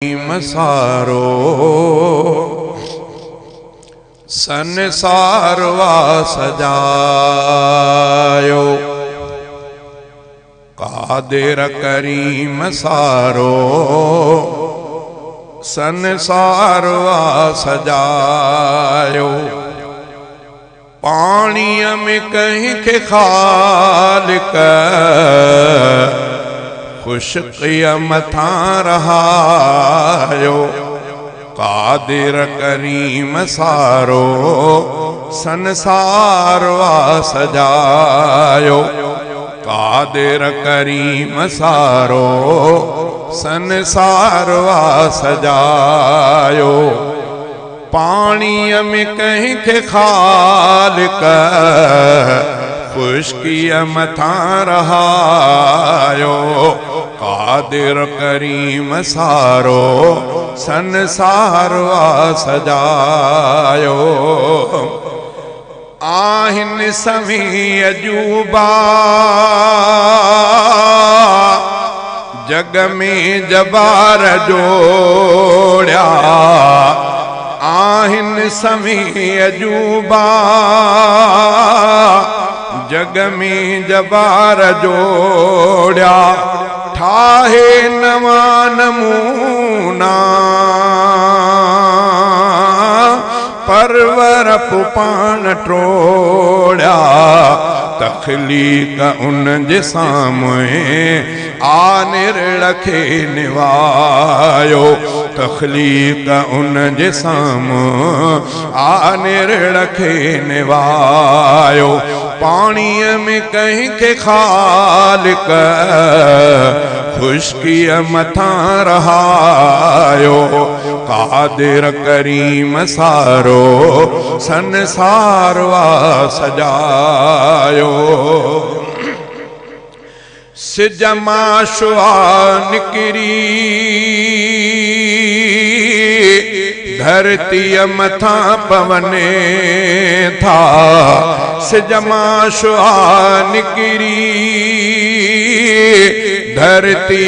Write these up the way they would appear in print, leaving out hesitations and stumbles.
मसारो संसार वा सजायो कादिर करीम सारो संसार वा सजायो पाणीअ में कहीं के खालिक खुशकिया मथा रहायो कादिर करीम सारो संसार वा सजायो कादिर करीम सारो संसार वा सजायो पाणीअ में कहीं के खालिक खुशकिया मथा रहायो कादिर करीम सारो संसार वा सजायो आहिन समी अजूबा जग में जबार जोड़िया आहिन समी अजूबा जग में जबार जोड़िया ठाहे नवा नमूना परवर पुपान टोड़िया तखलीक उन जे सामने आनिर रखे निवायो तखलीक उन जे सामने आनिर रखे निवायो पाणीअ में कहीं के खालिक खुशकिया मथा रहायो कादिर करीम सारो संसार वा सजायो सिजमा शुआ निकरी धरती मथा पवने था सिजमा शुआ निकरी धरती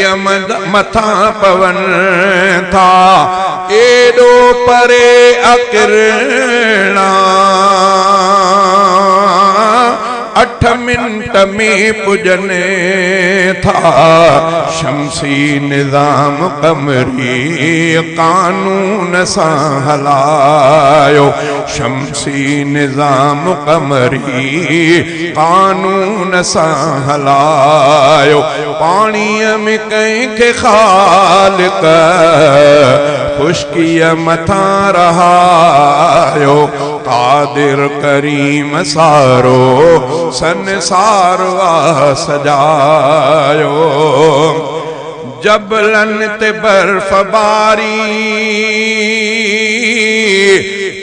मथा पवन था एडो परे अकिरणा 8 मिनट में पुजने था शमसी निजाम कमरी कानून सा हलायो शमसी निजाम कमरी कानून सा हलायो पाणीअ में कहीं के खालिक खुशकिया मथा रहायो कादिर करीम सारो संसार वा सजायो जबलन ते बर्फबारी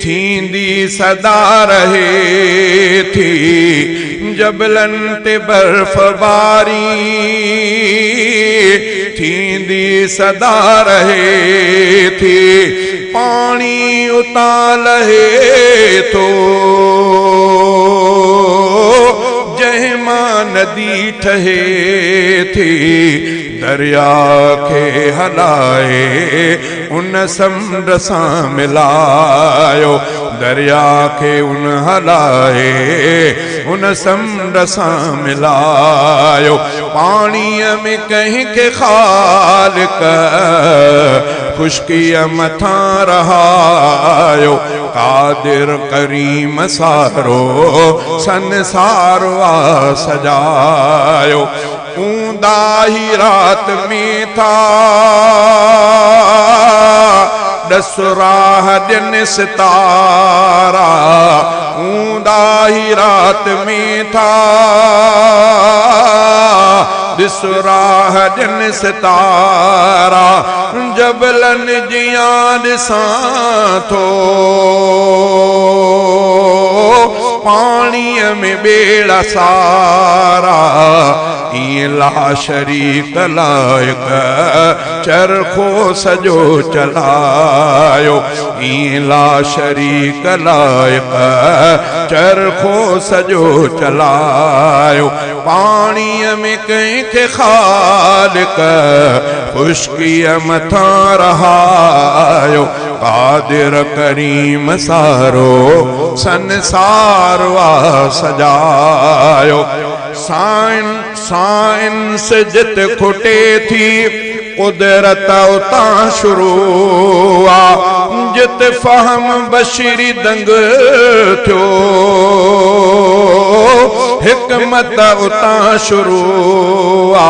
थींदी सदा रहे थी जबलन ते बर्फबारी थींदी सदा रहे थी पानी उता लहे तो जहमा नदी ठहे थी दरिया के हलाए उन समुंड सा मिलायो दरिया के उन हलाए उन समुंड सा मिलायो पाणीअ में कहीं के खालिक खुशकिया मथा रहायो कादिर करीम सारो संसार वा सजायो ऊंदा ही रात में था दसराह दिन सितारा ऊंदा ही रात में था दिसराह दिन सितारा जबलन जियान सा थो पाणीअ में बेड़ा सारा ईअं ला शरीक लायक चरखो सजो चलायो ला शरीक लाइक चरखो सजो चलायो पाणीअ में कंहिंखे ख़ालिक खुशकीअ मथां रहायो कादिर करीम सारो संसार वा सजायो साइंस जित खुटे थी कुदरत उतां शुरू आ जित फहम बशरी दंग थियो हिकमत उतां शुरू आ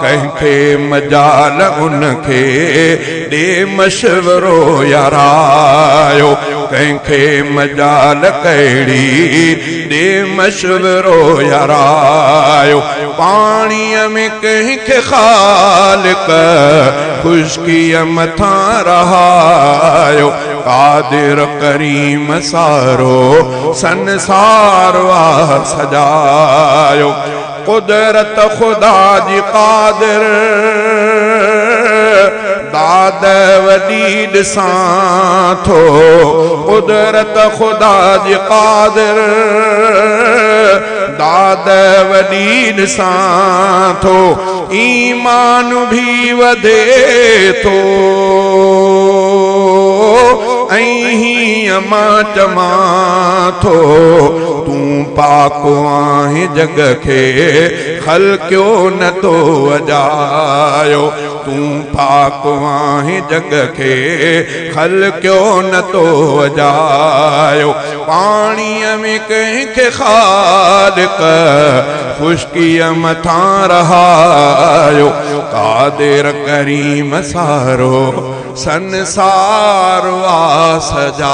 कंहिंखे मजाल उनखे ॾे मशवरो यारायो कंहिंखे मजाल कहिड़ी ॾे मशवरो यारायो पाणीअ में कंहिंखे ख़ालिक खुशकीअ मथां रहायो कादिर करीम सारो संसार वा सजायो कुदरत खुदा जी कादिर दाद वॾी ॾिसां थो कुदरत खुदा जी कादिर दाद वॾी ॾिसां थो ईमान भी वधे थो ऐं हीअं मां चवां थो तूं पाक आहीं जग खे ख़ल्क़ियो न तो अजायो तूं पाक आहीं जग खे ख़ल्क़ियो न तो अजायो पाणीअ में कंहिंखे ख़ालिक खुशकीअ मथां रहायो कादिर करीम सारो संसार वा सजायो।